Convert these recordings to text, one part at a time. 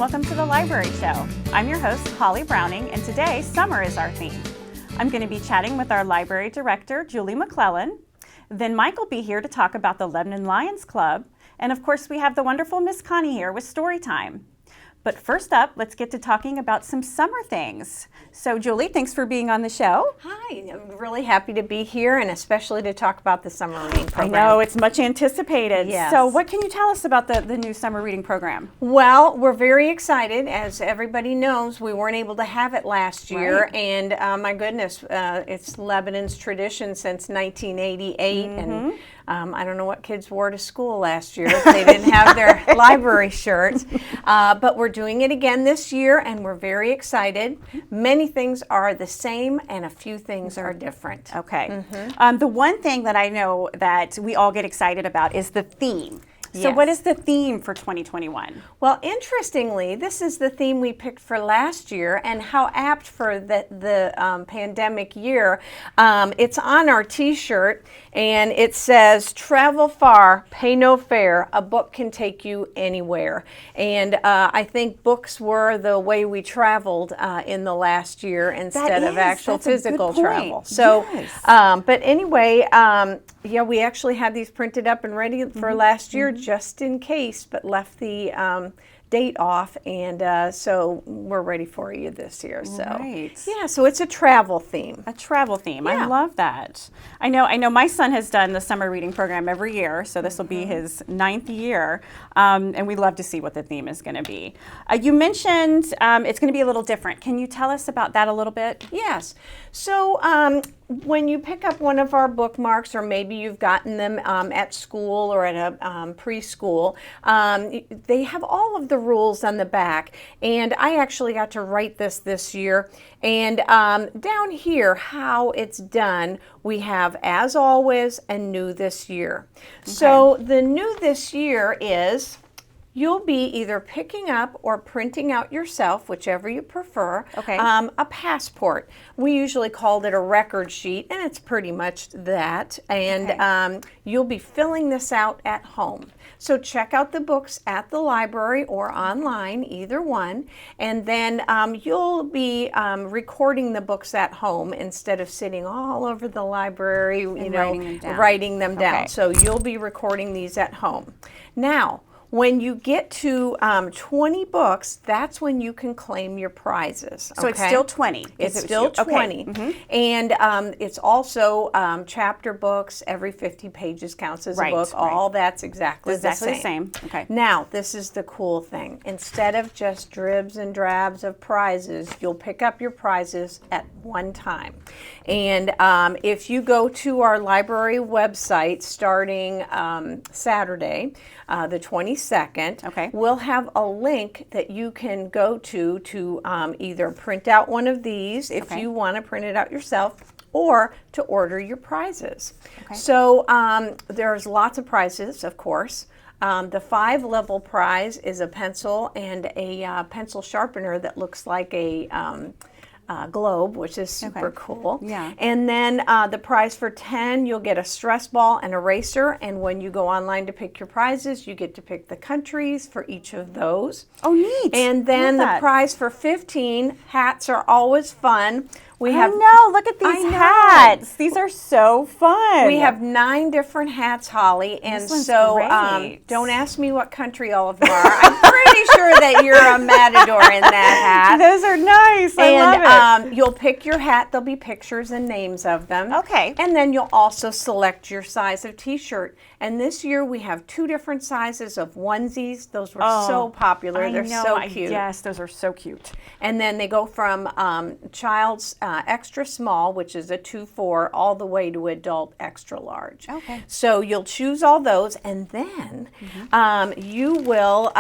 welcome to the Library Show. I'm your host, Holly Browning, and today, summer is our theme. I'm going to be chatting with our Library Director, Julie McClellan. Then Mike will be here to talk about the Lebanon Lions Club. And of course, we have the wonderful Miss Connie here with story time. But first up, let's get to talking about some summer things. So Julie, thanks for being on the show. Hi, I'm really happy to be here and especially to talk about the summer reading program. I know, it's much anticipated. Yes. So what can you tell us about the new summer reading program? Well, we're very excited. As everybody knows, we weren't able to have it last year. Right. And my goodness, it's Lebanon's tradition since 1988. And I don't know what kids wore to school last year if they didn't have their library shirts. But we're doing it again this year, and we're very excited. Many things are the same, and a few things are different. Okay. The one thing that I know that we all get excited about is the theme. So Yes. what is the theme for 2021? Well, interestingly, this is the theme we picked for last year, and how apt for the pandemic year. It's on our t-shirt, and it says, "Travel far, pay no fare, a book can take you anywhere." And I think books were the way we traveled in the last year instead of actual physical travel. So, yes. but anyway, yeah, we actually had these printed up and ready for last year just in case, but left the date off, and so we're ready for you this year. So Right. yeah, so it's a travel theme. A travel theme. I Yeah. love that. I know my son has done the summer reading program every year, so this will be his 9th year, and we love to see what the theme is going to be. You mentioned it's going to be a little different. Can you tell us about that a little bit? Yes. So when you pick up one of our bookmarks, or maybe you've gotten them at school or at a preschool, they have all of the rules on the back. And I actually got to write this year. And down here, how it's done, we have as always and new this year. Okay. So the new this year is, you'll be either picking up or printing out yourself, whichever you prefer, Okay. A passport. We usually called it a record sheet, and it's pretty much that. And you'll be filling this out at home. So check out the books at the library or online, either one, and then you'll be recording the books at home instead of sitting all over the library, writing them down. Okay. So you'll be recording these at home. Now, when you get to 20 books, that's when you can claim your prizes. So it's still 20. It's still 20. Okay. And it's also chapter books. Every 50 pages counts as a book. All that's exactly the same. Okay. Now, this is the cool thing. Instead of just dribs and drabs of prizes, you'll pick up your prizes at one time. And if you go to our library website starting Saturday, the 22nd, we'll have a link that you can go to either print out one of these if you want to print it out yourself, or to order your prizes. Okay. So there's lots of prizes, of course. The 5-level prize is a pencil and a pencil sharpener that looks like a globe, which is super cool. Yeah. And then the prize for 10, you'll get a stress ball and eraser. And when you go online to pick your prizes, you get to pick the countries for each of those. Oh, neat. And then the prize for 15, hats are always fun. Look at these hats. These are so fun. We have 9 different hats, Holly, and so don't ask me what country all of them are. I'm pretty sure that you're a matador in that hat. Those are nice. I love it. You'll pick your hat. There'll be pictures and names of them. Okay. And then you'll also select your size of t-shirt. And this year we have 2 different sizes of onesies. Those were so popular. They're so cute. Yes, those are so cute. And then they go from child's extra small, which is a 2-4, all the way to adult extra large. Okay. So you'll choose all those, and then you will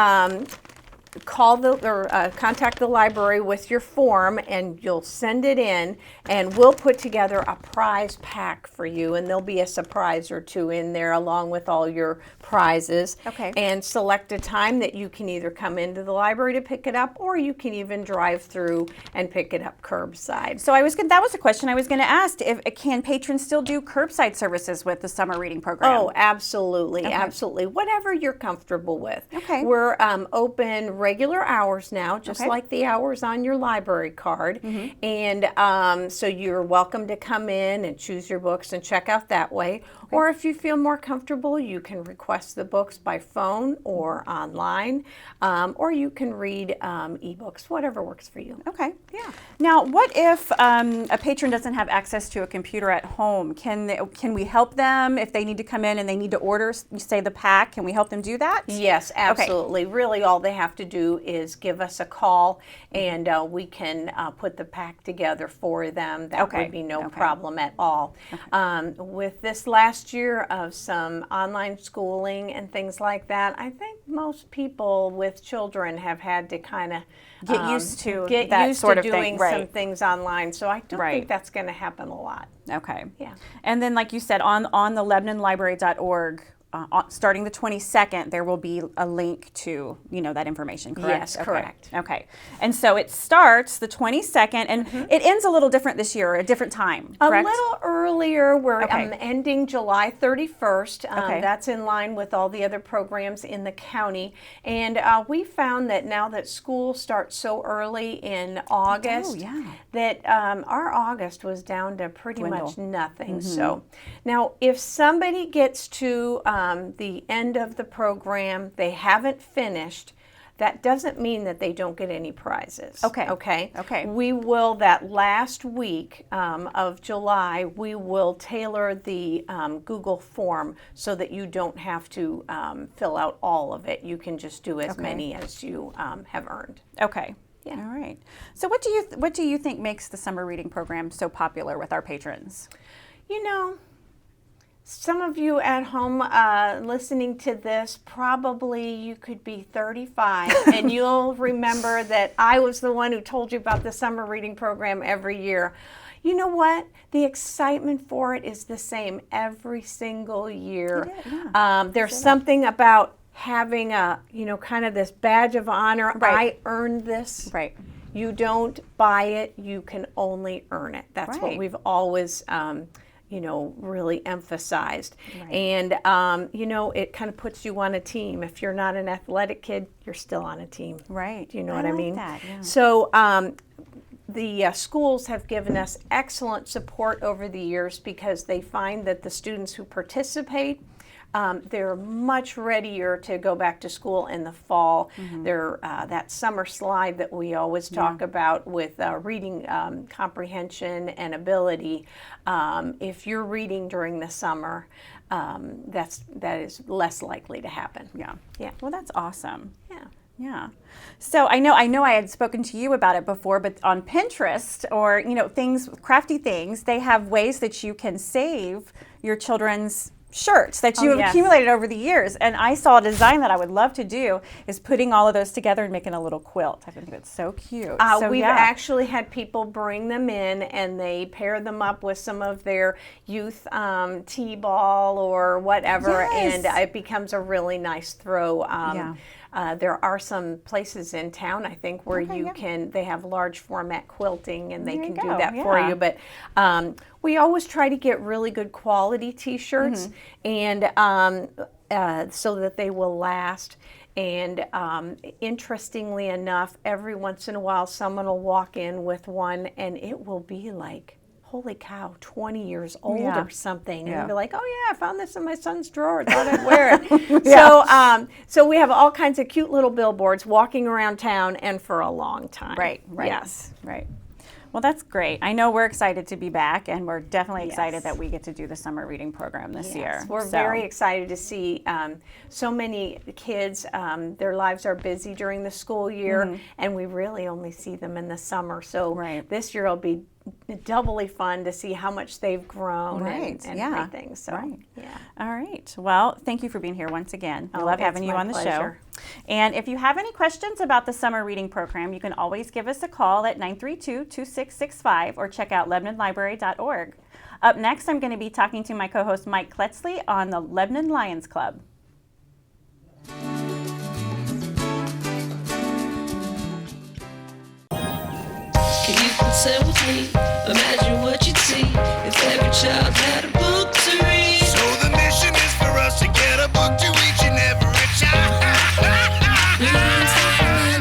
contact the library with your form, and you'll send it in, and we'll put together a prize pack for you, and there'll be a surprise or 2 in there along with all your prizes. Okay. And select a time that you can either come into the library to pick it up, or you can even drive through and pick it up curbside. So that was a question I was going to ask. Can patrons still do curbside services with the summer reading program? Oh, absolutely, absolutely. Whatever you're comfortable with. Okay. We're open regular hours now, just like the hours on your library card. And so you're welcome to come in and choose your books and check out that way. Or if you feel more comfortable, you can request the books by phone or online, or you can read ebooks, whatever works for you. Okay. Yeah. Now, what if a patron doesn't have access to a computer at home? Can we help them if they need to come in and they need to order, say, the pack? Can we help them do that? Yes, absolutely. Really, all they have to do is give us a call, and we can put the pack together for them. That would be no problem at all. With this last year of some online schooling and things like that, I think most people with children have had to kind of get used to doing some things online. So I don't think that's going to happen a lot. Okay. Yeah. And then, like you said, on the LebanonLibrary.org, starting the 22nd, there will be a link to, that information, correct? Yes, correct. Okay. And so it starts the 22nd, and it ends a little different this year, a different time, correct? A little earlier. We're ending July 31st. That's in line with all the other programs in the county. And we found that now that school starts so early in August, that our August was down to pretty much nothing. So now if somebody gets to the end of the program, they haven't finished, that doesn't mean that they don't get any prizes. Okay. We will, that last week of July, we will tailor the Google form so that you don't have to fill out all of it. You can just do as many as you have earned. Okay. Yeah. All right. So what do you think makes the summer reading program so popular with our patrons? Some of you at home listening to this, probably you could be 35 and you'll remember that I was the one who told you about the summer reading program every year. You know what? The excitement for it is the same every single year. There's something about having a, kind of this badge of honor. I earned this. Right. You don't buy it, you can only earn it. That's what we've always really emphasized. And, it kind of puts you on a team. If you're not an athletic kid, you're still on a team. Right. Do you know what I mean? That, yeah. So the schools have given us excellent support over the years because they find that the students who participate, they're much readier to go back to school in the fall. They're that summer slide that we always talk about with reading comprehension and ability. If you're reading during the summer, that is less likely to happen. Yeah. Well, that's awesome. Yeah. So I know I had spoken to you about it before, but on Pinterest or crafty things, they have ways that you can save your children's shirts that you have accumulated over the years. And I saw a design that I would love to do is putting all of those together and making a little quilt. I think it's so cute. We've actually had people bring them in and they pair them up with some of their youth t-ball or whatever, and it becomes a really nice throw. There are some places in town, I think, where they have large format quilting and they can do that for you. But we always try to get really good quality t-shirts and so that they will last. And interestingly enough, every once in a while someone will walk in with one and it will be like, holy cow, 20 years old or something. And be like, oh yeah, I found this in my son's drawer. Thought I'd wear it. So we have all kinds of cute little billboards walking around town and for a long time. Right. Yes. Right. Well, that's great. I know we're excited to be back, and we're definitely excited that we get to do the summer reading program this year. We're very excited to see so many kids. Their lives are busy during the school year, and we really only see them in the summer. So this year will be doubly fun to see how much they've grown and everything. So, All right. Well, thank you for being here once again. We love having you on the show. And if you have any questions about the summer reading program, you can always give us a call at 932-2665 or check out LebanonLibrary.org. Up next, I'm going to be talking to my co-host Mike Kletzley on the Lebanon Lions Club. Can you consent with me? Imagine what you'd see if every child had a book to read. So the mission is for us to get a book to each and every child. Reading time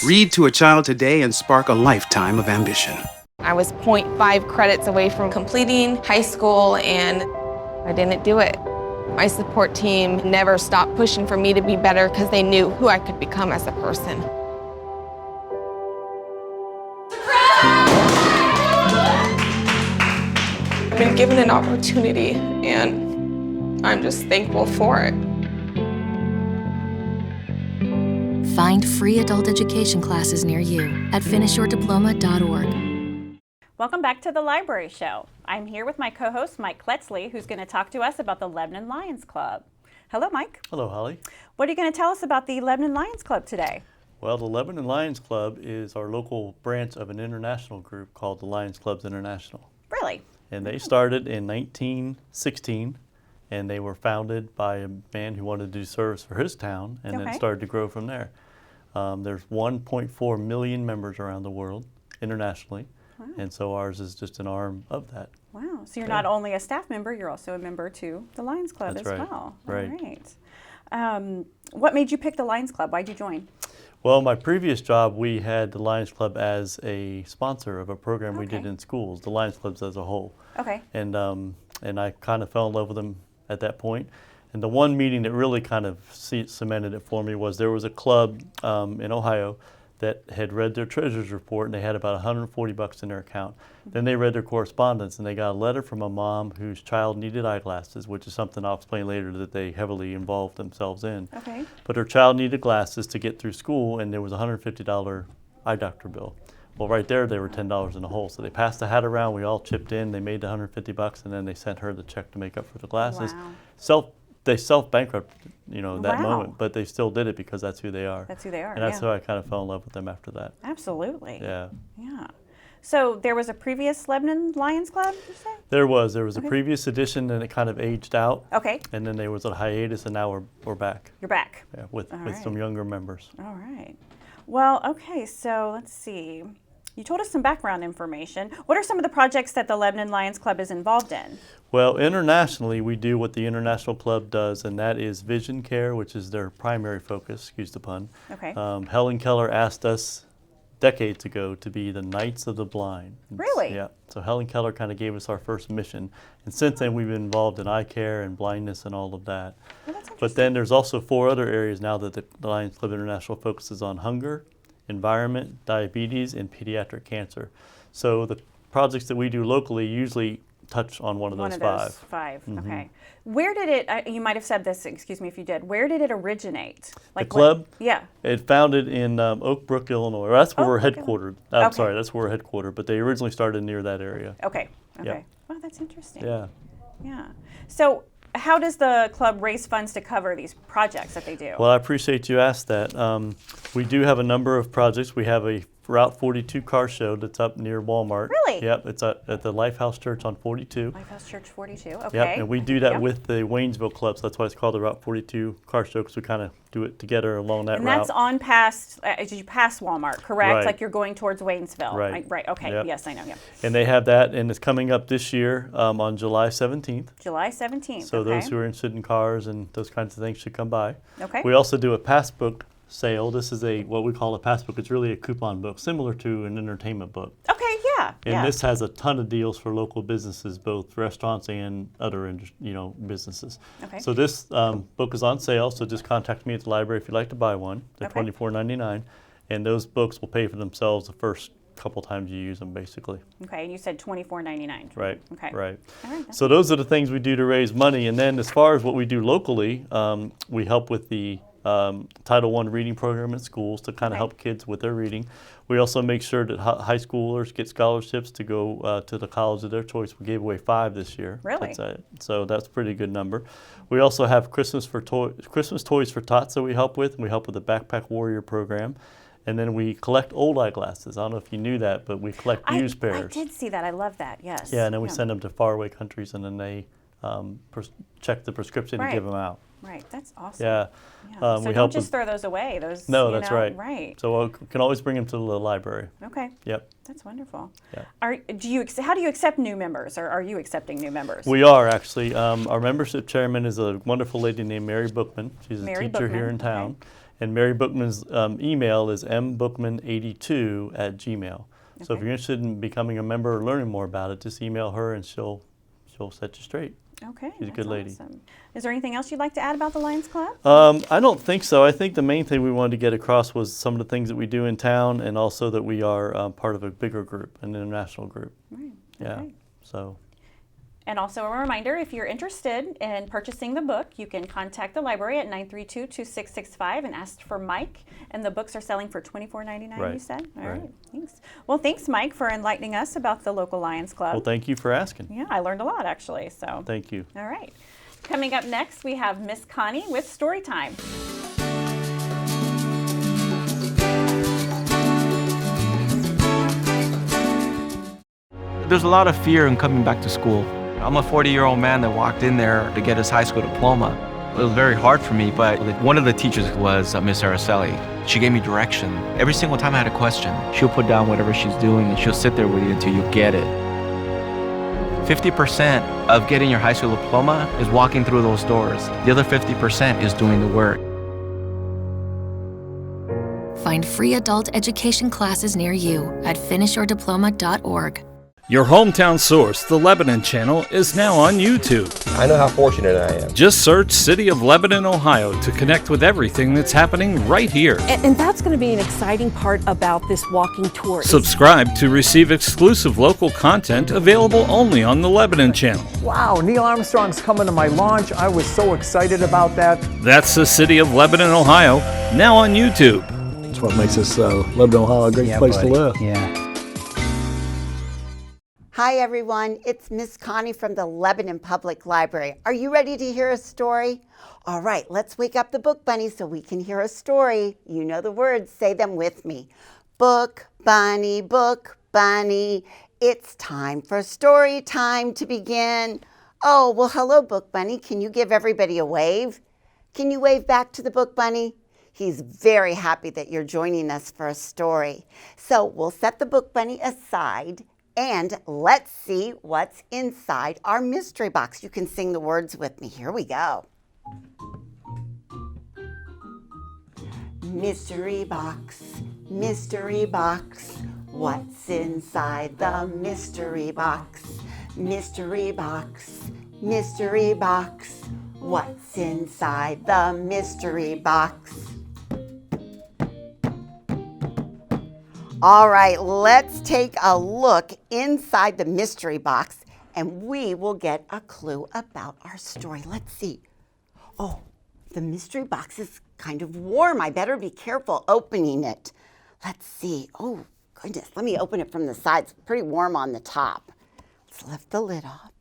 Read to a child today and spark a lifetime of ambition. I was zero.5 credits away from completing high school, and I didn't do it. My support team never stopped pushing for me to be better because they knew who I could become as a person. I've been given an opportunity, and I'm just thankful for it. Find free adult education classes near you at finishyourdiploma.org. Welcome back to the Library Show. I'm here with my co-host, Mike Kletzley, who's going to talk to us about the Lebanon Lions Club. Hello, Mike. Hello, Holly. What are you going to tell us about the Lebanon Lions Club today? Well, the Lebanon Lions Club is our local branch of an international group called the Lions Clubs International. Really? And they started in 1916, and they were founded by a man who wanted to do service for his town, and then started to grow from there. There's 1.4 million members around the world internationally, and so ours is just an arm of that. Wow, so you're not only a staff member, you're also a member to the Lions Club as well. Right. All right. What made you pick the Lions Club? Why'd you join? Well, my previous job, we had the Lions Club as a sponsor of a program we did in schools, the Lions Clubs as a whole. Okay. And I kind of fell in love with them at that point. And the one meeting that really kind of cemented it for me was there was a club in Ohio that had read their treasurer's report, and they had about $140 in their account. Then they read their correspondence, and they got a letter from a mom whose child needed eyeglasses, which is something I'll explain later that they heavily involved themselves in. Okay. But her child needed glasses to get through school, and there was a $150 eye doctor bill. Well, right there, they were $10 in the hole. So they passed the hat around. We all chipped in. They made the $150, and then they sent her the check to make up for the glasses. Wow. They self-bankrupted, that moment, but they still did it because that's who they are. That's who they are, and that's how I kind of fell in love with them after that. Absolutely. Yeah. Yeah. So there was a previous Lebanon Lions Club, did you say? There was a previous edition, and it kind of aged out. Okay. And then there was a hiatus, and now we're back. You're back. Yeah, with some younger members. All right. Well, okay, so let's see. You told us some background information. What are some of the projects that the Lebanon Lions Club is involved in? Well, internationally, we do what the International Club does, and that is vision care, which is their primary focus, excuse the pun. Okay. Helen Keller asked us decades ago to be the Knights of the Blind. Really? Yeah. So Helen Keller kind of gave us our first mission, and since then we've been involved in eye care and blindness and all of that. Well, that's But then there's also 4 other areas now that the Lions Club International focuses on: hunger, environment, diabetes, and pediatric cancer. So the projects that we do locally usually touch on one of those 5. Okay. Where did it, you might have said this, excuse me if you did, where did it originate? The club? Yeah. It founded in Oak Brook, Illinois. That's where we're Brook, headquartered. Okay. I'm sorry, that's where we're headquartered, but they originally started near that area. Okay. Yep. Well, that's interesting. Yeah. Yeah. So how does the club raise funds to cover these projects that they do? Well, I appreciate you asked that. We do have a number of projects. We have a Route 42 car show that's up near Walmart. Really? Yep, it's at the Lifehouse Church on 42. Lifehouse Church 42, okay. Yep, and we do that with the Waynesville Club, so that's why it's called the Route 42 car show, because we kind of do it together along that and route. that's on past, as you pass Walmart, correct? Right. Like you're going towards Waynesville. Right. Right, okay, Yep. yes, I know, yeah. And they have that, and it's coming up this year on July 17th. July 17th, So those who are interested in cars and those kinds of things should come by. Okay. We also do a passbook sale. This is what we call a passbook. It's really a coupon book, similar to an entertainment book. Okay, yeah. And this has a ton of deals for local businesses, both restaurants and other businesses. Okay. So this book is on sale, so just contact me at the library if you'd like to buy one. They're $24.99, and those books will pay for themselves the first couple times you use them, basically. Okay, and you said $24.99. Right. Okay. Right. All right, So those are the things we do to raise money. And then as far as what we do locally, we help with the Title I reading program in schools to kind of help kids with their reading. We also make sure that high schoolers get scholarships to go to the college of their choice. We gave away 5 this year. Really? So that's a pretty good number. We also have Christmas Toys for Tots that we help with. And we help with the Backpack Warrior program. And then we collect old eyeglasses. I don't know if you knew that, but we collect used pairs. I did see that. I love that, yes. Yeah, and then we send them to faraway countries, and then they check the prescription and give them out. Right, that's awesome. Yeah. So we don't help just throw those away. Those. No, that's right. Right. So we can always bring them to the library. Okay. Yep. That's wonderful. Yeah. How do you accept new members, or are you accepting new members? We are actually. Our membership chairman is a wonderful lady named Mary Bookman. She's a teacher here in town. And Mary Bookman's email is mbookman82@gmail. So if you're interested in becoming a member or learning more about it, just email her and she'll set you straight. Okay, She's a good lady. Awesome. Is there anything else you'd like to add about the Lions Club? I don't think so. I think the main thing we wanted to get across was some of the things that we do in town, and also that we are part of a bigger group, an international group. Right. Yeah. Okay. So. And also a reminder, if you're interested in purchasing the book, you can contact the library at 932-2665 and ask for Mike. And the books are selling for $24.99, Right. you said? All Right. right, thanks. Well, thanks, Mike, for enlightening us about the local Lions Club. Well, thank you for asking. Yeah, I learned a lot, actually. So. Thank you. All right. Coming up next, we have Miss Connie with Story Time. There's a lot of fear in coming back to school. I'm a 40-year-old man that walked in there to get his high school diploma. It was very hard for me, but one of the teachers was Miss Araceli. She gave me direction. Every single time I had a question, she'll put down whatever she's doing and she'll sit there with you until you get it. 50% of getting your high school diploma is walking through those doors. The other 50% is doing the work. Find free adult education classes near you at finishyourdiploma.org. Your hometown source, the Lebanon Channel, is now on YouTube. I know how fortunate I am. Just search City of Lebanon, Ohio to connect with everything that's happening right here. And that's going to be an exciting part about this walking tour. Subscribe to receive exclusive local content available only on the Lebanon Channel. Wow, Neil Armstrong's coming to my launch. I was so excited about that. That's the City of Lebanon, Ohio, now on YouTube. That's what makes this Lebanon, Ohio a great place to live. Yeah. Hi everyone, it's Miss Connie from the Lebanon Public Library. Are you ready to hear a story? All right, let's wake up the book bunny so we can hear a story. You know the words, say them with me. Book bunny, it's time for story time to begin. Oh, well hello book bunny, can you give everybody a wave? Can you wave back to the book bunny? He's very happy that you're joining us for a story. So we'll set the book bunny aside and let's see what's inside our mystery box. You can sing the words with me. Here we go. Mystery box, what's inside the mystery box? Mystery box, what's inside the mystery box? All right, let's take a look inside the mystery box and we will get a clue about our story. Let's see. Oh, the mystery box is kind of warm. I better be careful opening it. Let's see. Oh, goodness. Let me open it from the side. It's pretty warm on the top. Let's lift the lid off.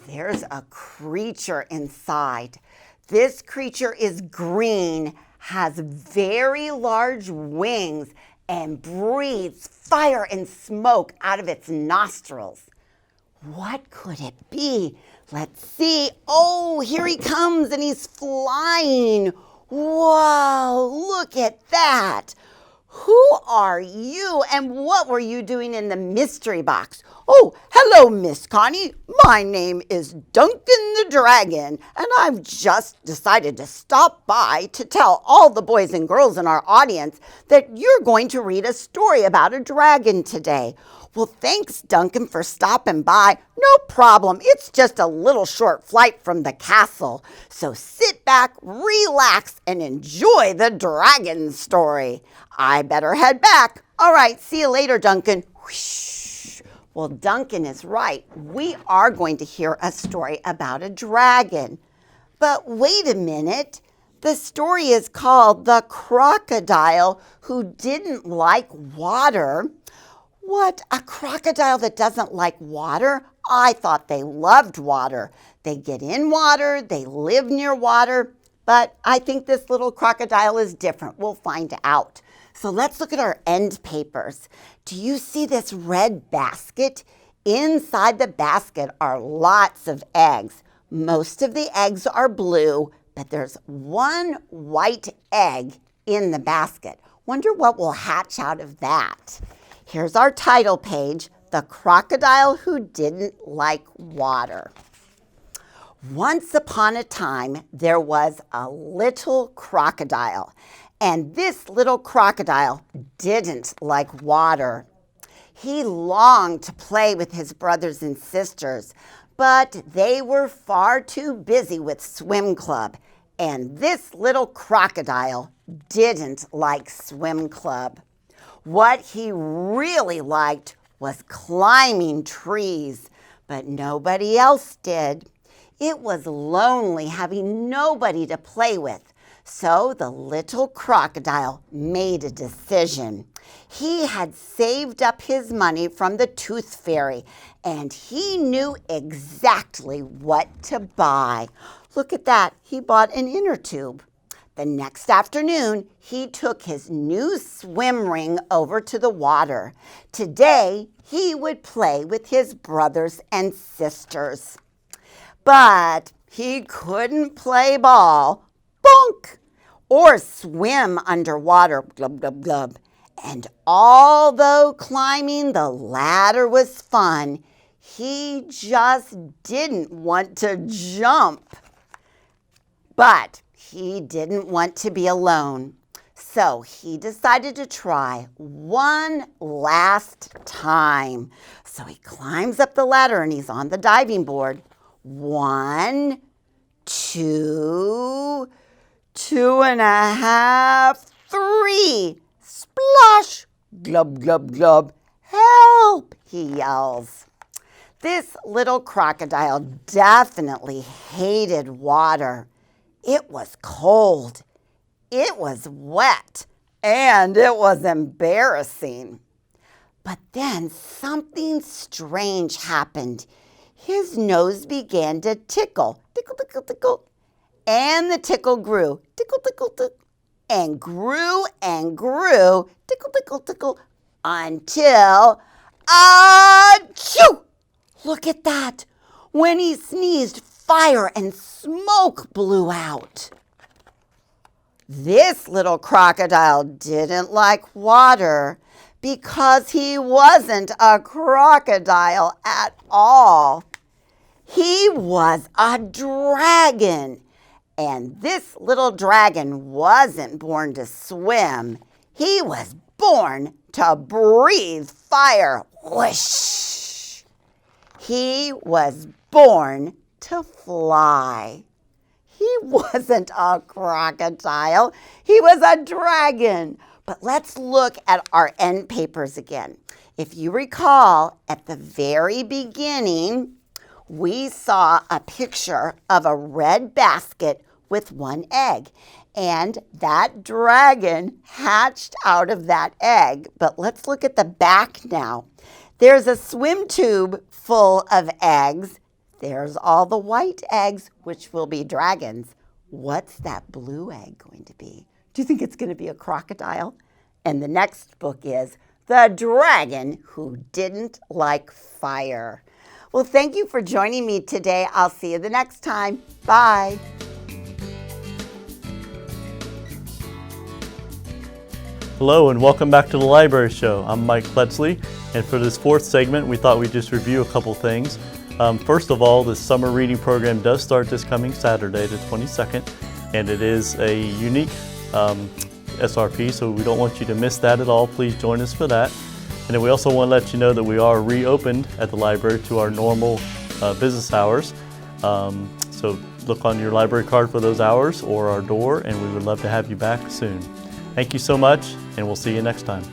There's a creature inside. This creature is green, has very large wings, and breathes fire and smoke out of its nostrils. What could it be? Let's see. Oh, here he comes and he's flying. Whoa, look at that. Who are you and what were you doing in the mystery box? Oh, hello, Miss Connie. My name is Duncan the Dragon, and I've just decided to stop by to tell all the boys and girls in our audience that you're going to read a story about a dragon today. Well, thanks, Duncan, for stopping by. No problem. It's just a little short flight from the castle. So sit back, relax, and enjoy the dragon story. I better head back. All right, see you later, Duncan. Whoosh. Well, Duncan is right. We are going to hear a story about a dragon. But wait a minute. The story is called The Crocodile Who Didn't Like Water. What? A crocodile that doesn't like water? I thought they loved water. They get in water, they live near water, but I think this little crocodile is different. We'll find out. So let's look at our end papers. Do you see this red basket? Inside the basket are lots of eggs. Most of the eggs are blue, but there's one white egg in the basket. Wonder what will hatch out of that. Here's our title page, The Crocodile Who Didn't Like Water. Once upon a time, there was a little crocodile, and this little crocodile didn't like water. He longed to play with his brothers and sisters, but they were far too busy with swim club, and this little crocodile didn't like swim club. What he really liked was climbing trees, but nobody else did. It was lonely having nobody to play with, so the little crocodile made a decision. He had saved up his money from the tooth fairy, and he knew exactly what to buy. Look at that, he bought an inner tube. The next afternoon, he took his new swim ring over to the water. Today, he would play with his brothers and sisters. But he couldn't play ball, bonk, or swim underwater, glub, glub, glub. And although climbing the ladder was fun, he just didn't want to jump. But he didn't want to be alone. So he decided to try one last time. So he climbs up the ladder and he's on the diving board. 1, 2, 2.5, 3. Splosh! Glub, glub, glub. Help! He yells. This little crocodile definitely hated water. It was cold. It was wet. And it was embarrassing. But then something strange happened. His nose began to tickle. Tickle, tickle, tickle. And the tickle grew. Tickle, tickle, tickle. And grew, tickle, tickle, tickle, until, achoo! Look at that. When he sneezed, fire and smoke blew out. This little crocodile didn't like water because he wasn't a crocodile at all. He was a dragon. And this little dragon wasn't born to swim. He was born to breathe fire. Whoosh! He was born to fly. He wasn't a crocodile. He was a dragon. But let's look at our end papers again. If you recall, at the very beginning, we saw a picture of a red basket with one egg. And that dragon hatched out of that egg. But let's look at the back now. There's a swim tube full of eggs. There's all the white eggs, which will be dragons. What's that blue egg going to be? Do you think it's going to be a crocodile? And the next book is The Dragon Who Didn't Like Fire. Well, thank you for joining me today. I'll see you the next time. Bye. Hello and welcome back to the Library Show. I'm Mike Pledsley, and for this fourth segment, we thought we'd just review a couple things. First of all, the summer reading program does start this coming Saturday, the 22nd, and it is a unique SRP, so we don't want you to miss that at all. Please join us for that. And then we also want to let you know that we are reopened at the library to our normal business hours. So look on your library card for those hours or our door, and we would love to have you back soon. Thank you so much, and we'll see you next time.